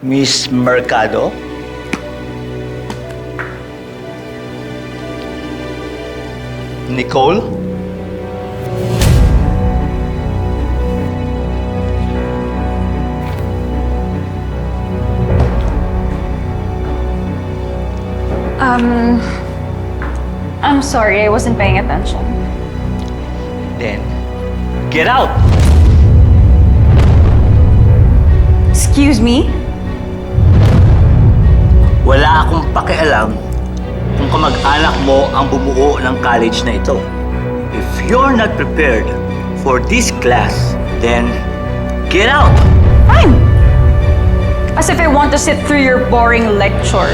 Miss Mercado? Nicole? I'm sorry, I wasn't paying attention. Then, get out! Excuse me? Wala akong pakialam kung kamag-anak mo ang bumuo ng college na ito. If you're not prepared for this class, then get out! Fine! As if I want to sit through your boring lecture.